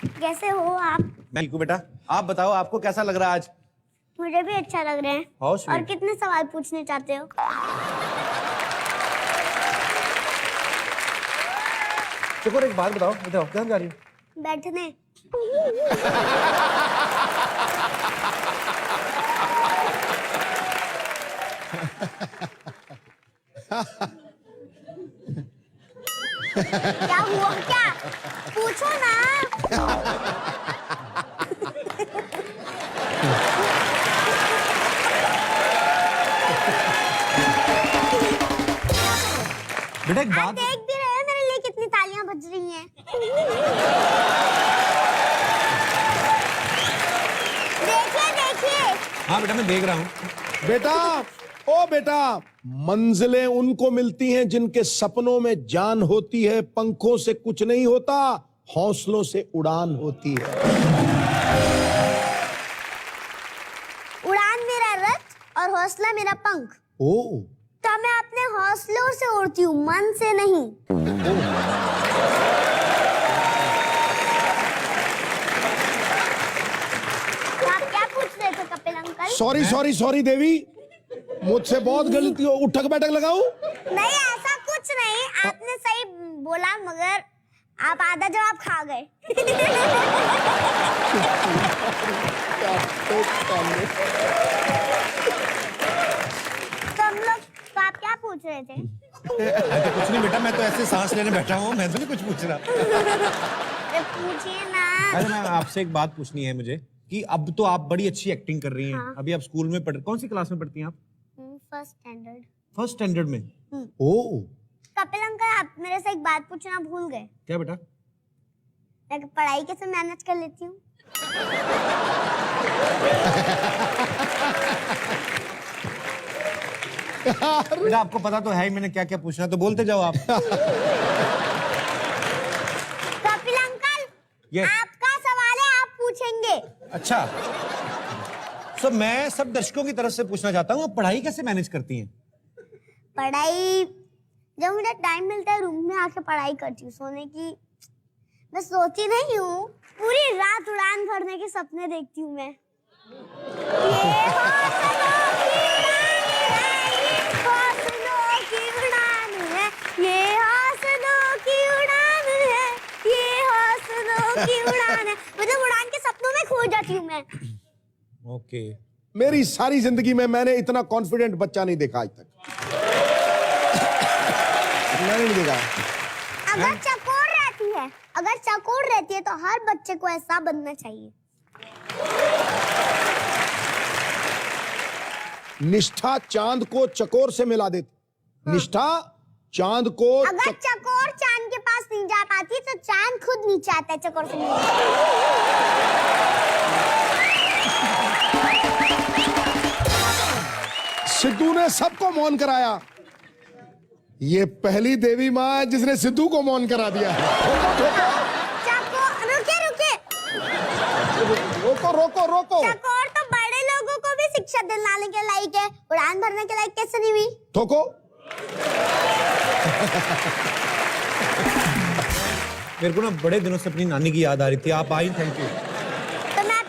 कैसे हो आप? मैं ठीक हूँ बेटा, आप बताओ आपको कैसा लग रहा है आज? मुझे भी अच्छा लग रहा है। और कितने सवाल पूछने चाहते हो? चकोर एक बात बताओ, बताओ कहाँ जा रही हो? बैठने। क्या हुआ क्या? पूछो ना। बेटा एक बात देख भी रहे हैं मेरे लिए कितनी तालियां बज रही हैं। देखिए देखिए। हाँ बेटा मैं देख रहा हूँ। बेटा, ओ बेटा, मंजिलें उनको मिलती हैं जिनके सपनों में जान होती है। पंखों से कुछ नहीं होता, हौसलों से उड़ान होती है। उड़ान मेरा रथ और हौसला मेरा पंख। ओ तो मैं अपने हौसलों से उड़ती हूँ, मन से नहीं। तो आप क्या पूछ रहे थे Kapil uncle? Sorry sorry sorry Devi, मुझसे बहुत गलती हो। उठक बैठक लगाऊं? नहीं ऐसा कुछ नहीं, आपने सही बोला मगर आप आधा जवाब खा गए। तुम लोग तो आप क्या पूछ रहे थे? तो कुछ नहीं बेटा, मैं तो ऐसे सांस लेने बैठा हूँ, मैं तो नहीं कुछ पूछ रहा। पूछिए ना। अरे मैं आपसे एक बात पूछनी है मुझे कि अब तो आप बड़ी अच्छी एक्टिंग कर रही हैं। हाँ। अभी आप स्कूल में कौन सी क्लास में पढ़ती हैं आप? First standard. फर्स्ट स्टैंडर्ड में? ओ कपिल अंकल आप मेरे से एक बात पूछना भूल गए। क्या बेटा? मैं पढ़ाई कैसे मैनेज कर लेती हूँ? बेटा आपको पता तो है ही मैंने क्या क्या पूछना, तो बोलते जाओ आप। Kapil uncle Yes. आपका सवाल है, आप पूछेंगे। अच्छा, तो मैं सब दर्शकों की तरफ से पूछना चाहता हूँ, आप पढ़ाई कैसे मैनेज करती हैं? पढ़ाई जब मुझे टाइम मिलता है रूम में आके पढ़ाई करती हूँ। सोने की मैं सोती नहीं हूँ, पूरी रात उड़ान भरने के सपने देखती हूँ मैं। ये हौसलों की उड़ान है, ये हौसलों की उड़ान है। मतलब उड़ान के सपनों में खो जाती हूँ मैं। ओके। मेरी सारी जिंदगी में मैंने इतना कॉन्फिडेंट बच्चा नहीं देखा आज तक। मैंने नहीं देखा। अगर चकोर रहती है, अगर चकोर रहती है तो हर बच्चे को ऐसा बनना चाहिए। निष्ठा चांद को चकोर से मिला देती। निष्ठा चांद को अगर चकोर चांद के पास नहीं जा पाती तो चांद खुद नीचे आता है चकोर से मिलने। सिद्धू ने सबको मौन कराया। ये पहली देवी माँ है जिसने सिद्धू को मौन करा दिया। चकोर रुके रुके, रोको रोको रोको। चकोर तो बड़े लोगों को भी शिक्षा दिलाने के लायक है, उड़ान भरने के लायक कैसे नहीं हुई? ठोको। मेरे को ना बड़े दिनों से अपनी नानी की याद आ रही थी, आप आई, थैंक यू। तो मैं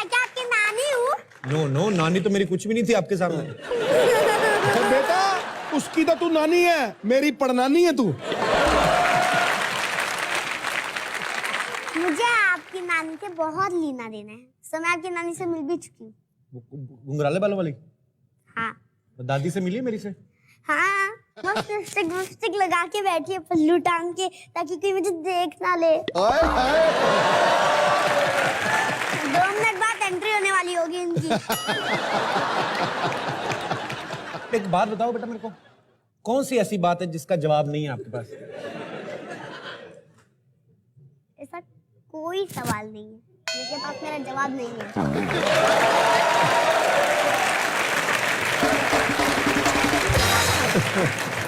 क्या आपकी नानी हूँ? नो नो, नानी तो मेरी कुछ भी नहीं थी आपके सामने। तो बेटा उसकी तो तू नानी है, मेरी पड़नानी है तू। मुझे आपकी नानी से बहुत लेना देना है। सो मैं आपकी नानी से मिल भी चुकी हूँ। घुंघराले बालों वाली? हाँ दादी से मिली मेरी से? हाँ, मस्त लिपस्टिक लगा के बैठी है पल्लू टांग के, ताकि कोई मुझे देख ना ले। 2 मिनट बाद एंट्री होने वाली होगी इनकी। एक बात बताओ बेटा मेरे को, कौन सी ऐसी बात है जिसका जवाब नहीं है आपके पास? ऐसा कोई सवाल नहीं है जिसके पास मेरा जवाब नहीं है।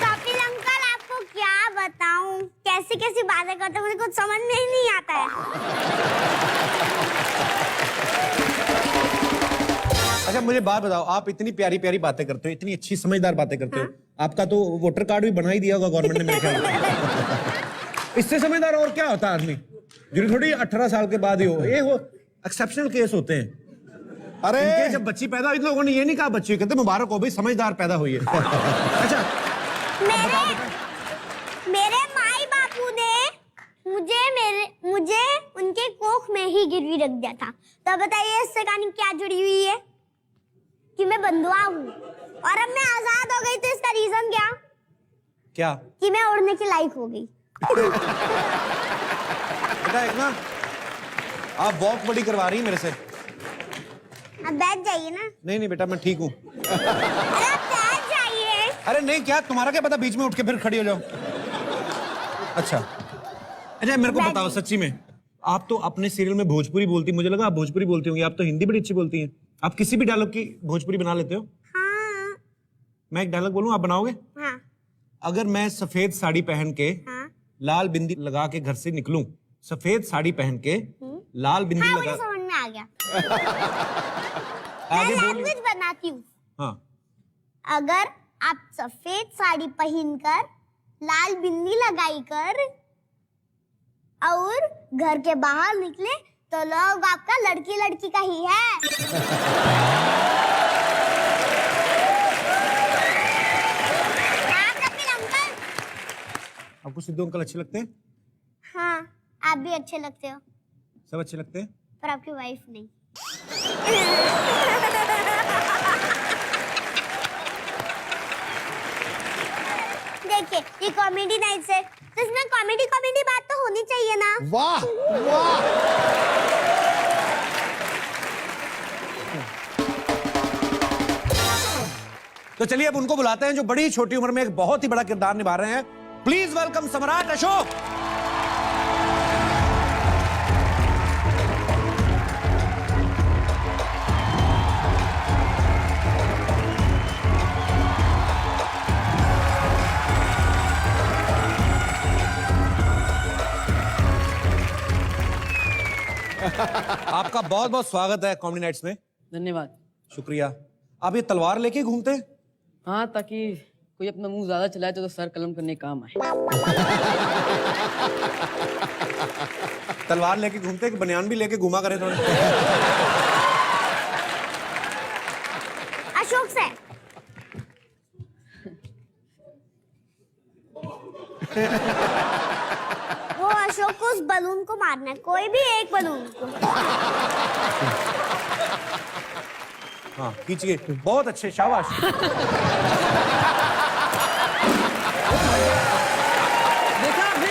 कपिल अंकल आपको क्या बताऊं, कैसी कैसी बातें करते मुझे कुछ समझ में ही नहीं आता है। अच्छा मुझे बात बताओ, आप इतनी प्यारी प्यारी बातें करते हो, इतनी अच्छी समझदार बातें करते हो, आपका तो वोटर कार्ड भी बना ही दिया होगा गवर्नमेंट ने मेरे ख्याल में। इससे समझदार और क्या होता है आदमी? जरूरी थोड़ी 18 साल के बाद ही हो, ये हो एक्सेप्शनल केस होते हैं। अरे इनके जब बच्ची पैदा हुई, लोगों ने ये नहीं कहा बच्ची, कहते मुबारक हो भाई, समझदार पैदा हुई है। अच्छा, मेरे माई बापू ने मुझे उनके कोख में ही गिरवी रख दिया था। तो बताइए इससे कहानी क्या जुड़ी हुई है कि मैं बंधुआ हूँ और अब मैं आजाद हो गई, तो इसका रीजन क्या कि मैं उड़ने की लायक हो गई। बेटा एक ना आप वॉक बड़ी करवा रही हैं मेरे से। अब बैठ जाइए ना। नहीं बेटा मैं ठीक हूँ। अरे आप बैठ जाइए। अरे नहीं, क्या तुम्हारा क्या पता बीच में उठ के फिर खड़ी हो जाओ। अच्छा मेरे को बताओ सच्ची में, आप तो अपने सीरियल में भोजपुरी बोलती, मुझे लगा आप भोजपुरी बोलती होंगी। आप तो हिंदी बड़ी अच्छी बोलती हैं। आप किसी भी डायलॉग की भोजपुरी बना लेते हो? हाँ। मैं एक डायलॉग बोलूं, आप बनाओगे? हाँ। अगर मैं सफेद साड़ी पहन के लाल बिंदी लगा के घर से निकलूं, सफेद साड़ी पहन के लाल बिंदी हाँ, लगा, मुझे समझ में आ गया। आगे मैं बोलिए। लैंग्वेज बनाती हूँ। हाँ, अगर आप सफेद साड़ी पहनकर लाल बिंदी लगाई कर और घर के बाहर निकले तो लोग आपका लड़की लड़की का ही है। हाँ, कपिल अंकल। आपको सिद्धू अंकल अच्छे लगते हैं? हाँ, आप भी अच्छे लगते हो, सब अच्छे लगते हैं, पर आपकी वाइफ नहीं। देखिए ये कॉमेडी नाइट्स है, तो इसमें कॉमेडी बात तो होनी चाहिए ना। वाह वाह। तो चलिए अब उनको बुलाते हैं जो बड़ी छोटी उम्र में एक बहुत ही बड़ा किरदार निभा रहे हैं। प्लीज वेलकम सम्राट अशोक। आपका बहुत बहुत स्वागत है कॉमेडी नाइट्स में। धन्यवाद। शुक्रिया। आप ये तलवार लेके घूमते हैं? हाँ, ताकि कोई अपना मुंह ज्यादा चलाए तो सर कलम करने काम आए। तलवार लेके घूमते हैं कि बनियान भी लेके घूमा करें थोड़ा? अशोक से वो अशोक को उस बलून को मारना है, कोई भी एक बलून को। हाँ खींचिए, बहुत अच्छे, शाबाश। देखा आपने,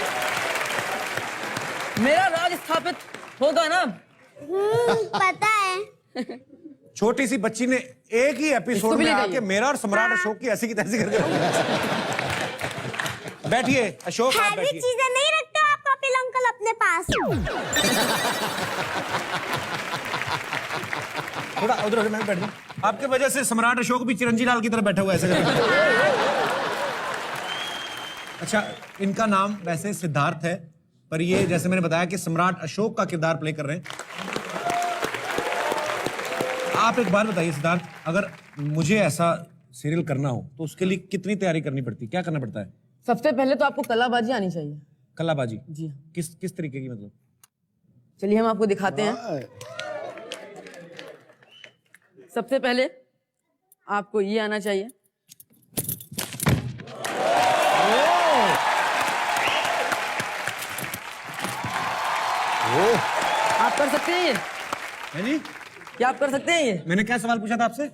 मेरा राज स्थापित होगा ना। पता है। छोटी सी बच्ची ने एक ही एपिसोड इसको भी में ले आके जाइए। मेरा और सम्राट अशोक की ऐसी की तैसी करके बैठिए अशोक, आप हैवी बैठिए। चीजें नहीं रखते हो आप कपिल अंकल अपने पास। थोड़ा उधर हो, मैं बैठ जाऊं। आपके वजह से सम्राट अशोक भी चिरंजी लाल की तरह बैठा हुआ है ऐसे करके। अच्छा, इनका नाम वैसे सिद्धार्थ है, पर ये जैसे मैंने बताया कि सम्राट अशोक का किरदार प्ले कर रहे हैं। आप एक बात बताइए सिद्धार्थ, अगर मुझे ऐसा सीरियल करना हो तो उसके लिए कितनी तैयारी करनी पड़ती है, क्या करना पड़ता है? सबसे पहले तो आपको कलाबाजी आनी चाहिए। कलाबाजी? जी हाँ। किस तरीके की मतलब? चलिए हम आपको दिखाते हैं। सबसे पहले आपको ये आना चाहिए। आप कर सकते हैं ये? है जी? क्या आप कर सकते हैं ये? मैंने क्या सवाल पूछा था आपसे?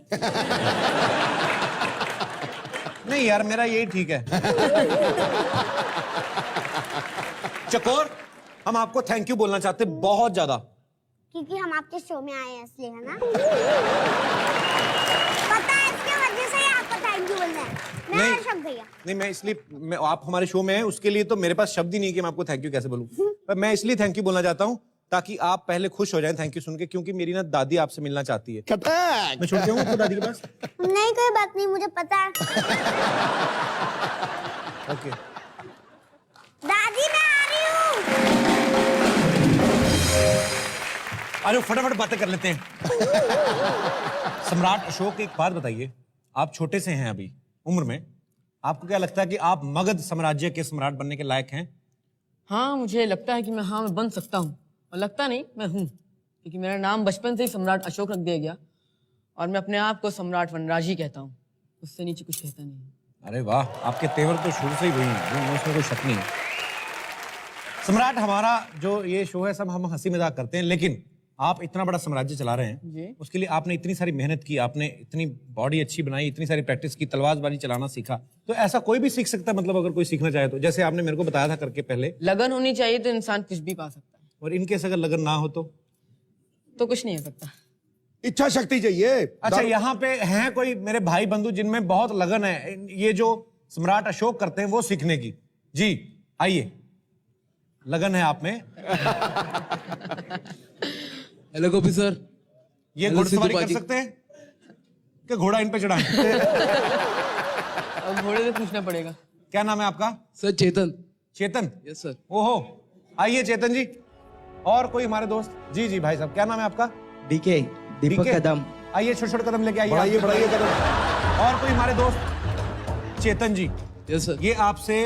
नहीं यार, मेरा यही ठीक है। चकोर, हम आपको थैंक यू बोलना चाहते हैं बहुत ज्यादा। क्योंकि हम आपके शो में आए हैं इसलिए, है ना? पता है इसके वजह से ही आपको थैंक यू बोलना है। मैं अशोक भैया। नहीं, मैं इसलिए आप हमारे शो में हैं, उसके लिए तो मेरे पास शब्द ही नहीं कि मैं आपको थैंक यू कैसे बोलूं। पर मैं इसलिए थैंक यू बोलना चाहता हूं ताकि आप पहले खुश हो जाएं थैंक यू सुन के, क्योंकि मेरी ना दादी आपसे मिलना चाहती है। मैं छोड़ दूं आपको दादी के पास? नहीं कोई बात नहीं, मुझे पता है। ओके। दादी मैं आ रही हूँ। अरे फटाफट बातें कर लेते हैं। सम्राट अशोक, एक बात बताइए, आप छोटे से हैं अभी उम्र में, आपको क्या लगता है कि आप मगध साम्राज्य के सम्राट बनने के लायक हैं? हाँ, मुझे लगता है कि मैं बन सकता हूँ। और लगता नहीं, मैं हूँ, क्योंकि मेरा नाम बचपन से ही सम्राट अशोक रख दिया गया और मैं अपने आप को सम्राट वनराज ही कहता हूँ, उससे नीचे कुछ कहता नहीं। अरे वाह, आपके तेवर तो शुरू से ही वही हैं, उसमें कोई शक नहीं है। सम्राट, हमारा जो ये शो है सब हम हंसी मजाक करते हैं, लेकिन आप इतना बड़ा साम्राज्य चला रहे हैं जी। उसके लिए आपने इतनी सारी मेहनत की, आपने इतनी बॉडी अच्छी बनाई, इतनी सारी प्रैक्टिस की, तलवारबाजी चलाना सीखा। तो ऐसा कोई भी सीख सकता है, मतलब अगर कोई सीखना चाहे तो? जैसे आपने मेरे को बताया था करके पहले, लगन होनी चाहिए तो इंसान कुछ भी पा सकता है। और इनकेस अगर लगन ना हो तो कुछ नहीं हो सकता। इच्छा शक्ति चाहिए। अच्छा, यहाँ पे हैं कोई मेरे भाई बंधु जिनमें बहुत लगन है ये जो सम्राट अशोक करते हैं वो सीखने की? जी आइए, लगन है आप में। हेलो गोपी सर। ये हेलो घुड़सवारी कर सिद्धू सकते हैं कि घोड़ा इन पे चढ़ाएं? अब घोड़े से पूछना पड़ेगा। क्या नाम है आपका? Sir Chetan. Chetan? Yes sir. ओहो, आइए चेतन जी। और कोई हमारे दोस्त? जी जी भाई साहब, क्या नाम है आपका? डीके, दीपक डीके? कदम। आइए, छोटे छोटे कदम लेके आइए। बढ़ाइए बढ़ाइए कदम। और कोई हमारे दोस्त? चेतन जी, यस सर। ये आपसे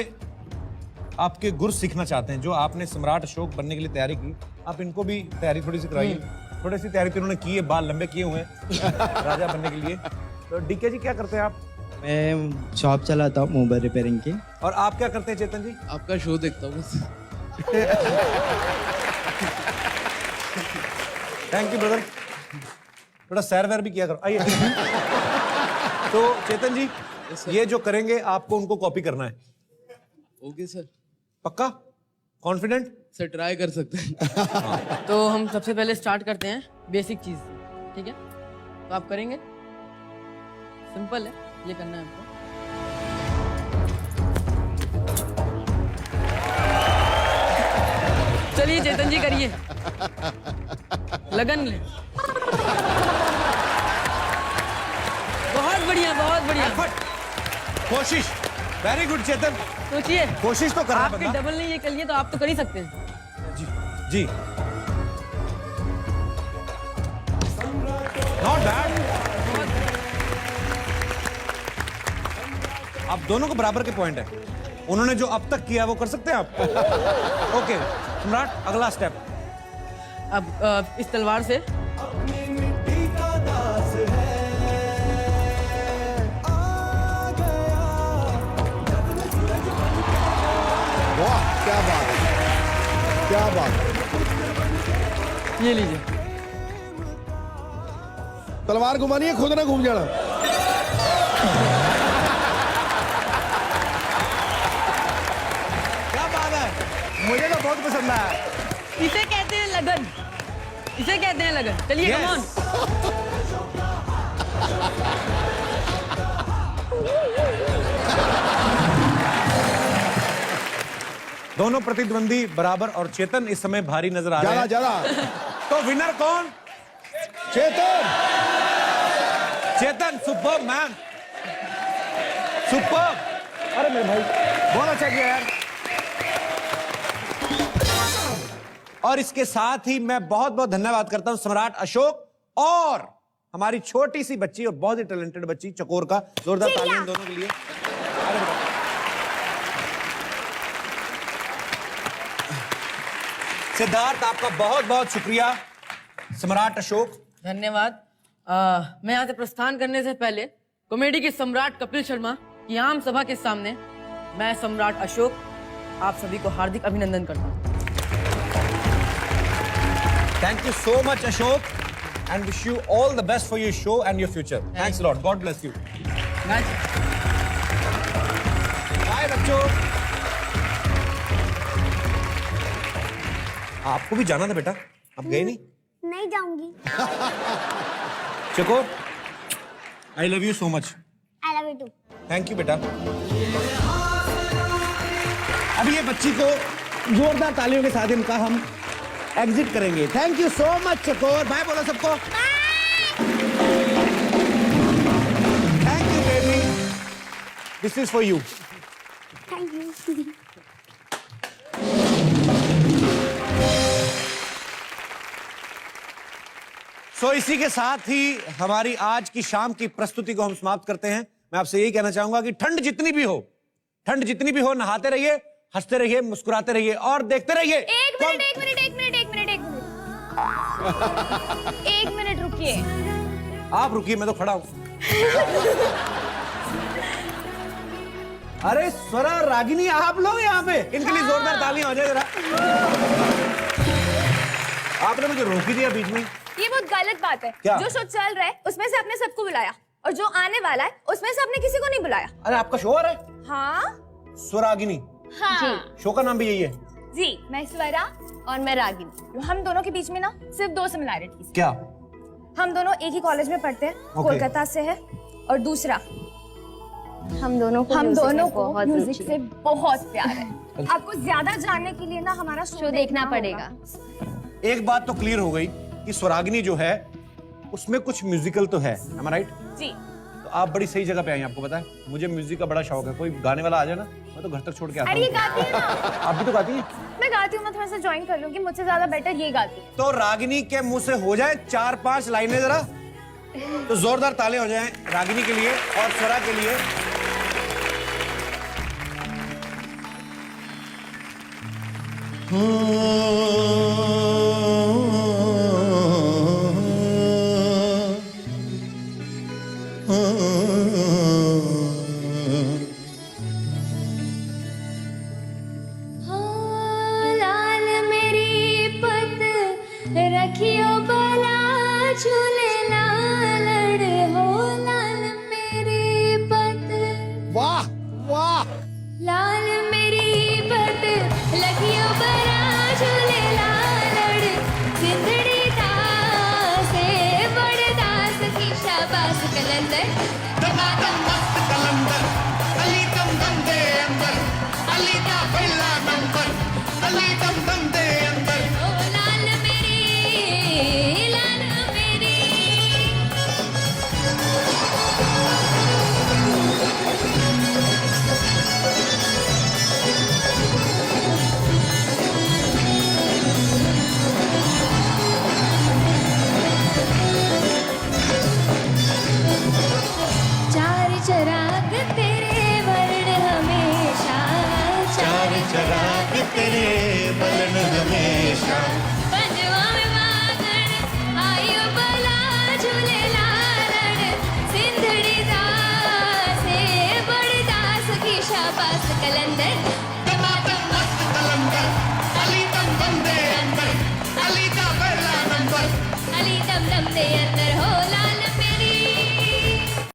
आपके गुर सीखना चाहते हैं जो आपने सम्राट अशोक बनने के लिए तैयारी की। आप इनको भी तैयारी थोड़ी सी कराइए। थोड़ी सी तैयारी तो उन्होंने की है, बाल लंबे किए हुए हैं राजा बनने के लिए। तो डीके जी क्या करते हैं आप? मैं शॉप चलाता हूँ मोबाइल रिपेयरिंग की। और आप क्या करते हैं चेतन जी? आपका शो देखता हूँ बस। थैंक यू ब्रदर, थोड़ा सैर वैर भी किया करो। आइए। तो चेतन जी, ये जो करेंगे आपको उनको कॉपी करना है। Okay sir. पक्का? कॉन्फिडेंट? सर ट्राई कर सकते हैं। तो हम सबसे पहले स्टार्ट करते हैं बेसिक चीज से, ठीक है? तो आप करेंगे, सिंपल है, ये करना है आपको। चलिए चेतन जी करिए, लगन ले। बहुत बढ़िया, बहुत बढ़िया। एफर्ट, कोशिश। वेरी गुड चेतन, सोचिए, कोशिश तो कर रहा है आपके बंदा। डबल नहीं ये कर लिए तो आप तो कर ही सकते हैं। जी जी, नॉट बैड। आप दोनों को बराबर के पॉइंट है। उन्होंने जो अब तक किया वो कर सकते हैं आप। ओके सम्राट, अगला स्टेप। अब इस तलवार से वाह, क्या बात है, क्या बात है। ये लीजिए। तलवार घुमानी है, खुद ना घूम जाना। क्या बात है, मुझे तो बहुत पसंद आया। इसे कहते हैं लगन, इसे कहते हैं लगन। चलिए Yes. Come on. दोनों प्रतिद्वंदी बराबर और चेतन इस समय भारी नजर आ रहे ज्यादा हैं। ज्यादा। तो विनर कौन? चेतन। चेतन, सुपर मैन, सुपर। अरे मेरे भाई, बहुत अच्छा किया यार। और इसके साथ ही मैं बहुत बहुत धन्यवाद करता हूं सम्राट अशोक और हमारी छोटी सी बच्ची और बहुत ही टैलेंटेड बच्ची चकोर का। जोरदार तालियां दोनों के लिए। अरे बेटा। सिद्धार्थ, आपका बहुत बहुत शुक्रिया। सम्राट अशोक, धन्यवाद। मैं यहाँ से प्रस्थान करने से पहले कॉमेडी के सम्राट कपिल शर्मा की आम सभा के सामने मैं सम्राट अशोक आप सभी को हार्दिक अभिनंदन करता हूँ। thank you so much Ashok and wish you all the best for your show and your future. Thanks a lot. God bless you. Bye बच्चों। आपको भी जाना था बेटा, आप गए नहीं? नहीं जाऊंगी। चकोर, I love you so much. I love you too. Thank you बेटा। अभी ये बच्ची को जोरदार तालियों के साथ इनका हम एग्जिट करेंगे। थैंक यू सो मच चकोर। बाय बोलो सबको। Thank you baby, this is for you. Thank you. सो इसी के साथ ही हमारी आज की शाम की प्रस्तुति को हम समाप्त करते हैं। मैं आपसे यही कहना चाहूंगा कि ठंड जितनी भी हो, नहाते रहिए, हंसते रहिए, मुस्कुराते रहिए और देखते रहिए। एक मिनट रुकिए। आप रुकिए, मैं तो खड़ा हूं। अरे स्वरा, रागिनी, आप लोग यहाँ पे, इनके लिए जोरदार तालियां हो जाए जरा। आपने मुझे रोक ही दिया बीच में। ये बहुत गलत बात है। क्या? जो शो चल रहा है उसमें से आपने सबको बुलाया और जो आने वाला है उसमें से आपने किसी को नहीं बुलाया। अरे आपका शो आ रहा है? हाँ स्वरागिनी, हाँ शो का नाम भी यही है? जी, मैं स्वरा और मैं रागिनी। हम दोनों के बीच में ना सिर्फ 2 सिमिलैरिटीज। क्या? हम दोनों एक ही कॉलेज में पढ़ते हैं, कोलकाता से है। और दूसरा, हम दोनों को म्यूजिक से बहुत प्यार है। आपको ज्यादा जानने के लिए ना हमारा शो देखना पड़ेगा। एक बात तो क्लियर हो गई कि स्वरागिनी जो है उसमें कुछ म्यूजिकल तो है, am I right? जी। तो आप बड़ी सही जगह पे आई हैं, आपको पता है मुझे म्यूजिक का बड़ा शौक है। कोई गाने वाला आ जाए ना, मैं तो घर तक छोड़ के आता अरे हूँ। ये गाती है ना। आप भी तो गाती हैं? मैं गाती हूँ, मैं थोड़ा सा ज्वाइन कर लूंगी, मुझसे ज्यादा बेटर ये गाती है। तो रागिनी के मुंह से हो जाए 4-5 लाइनें जरा, तो जोरदार ताले हो जाएं रागिनी के लिए और स्वरा के लिए। लाल मेरी पत रखियो भला झूले लालड़ हो। लाल मेरी पत, वाह वाह। लाल मेरी पत लखियो भला झूले लालड़। जिंदड़ी दास है बड़ दास की शाबाश कलंदर। दमादम मस्त कलंदर, अली दम दम दे अंदर, अली का पहला नंबर, अली दम दम दे अंदर। ओ लाल मेरी, लाल मेरी। चार चराग तेरे वर्ण हमेशा। चार चराग तेरे वर्ण हमेशा। पंजवा में वागण आयो भला झूले लालड़। सिंधड़ी दास है बड़ दास की शाबाश कलंदर। दमादम मस्त कलंदर, अली दम दम दे अंदर, अली का पहला नंबर। अली दम दम दे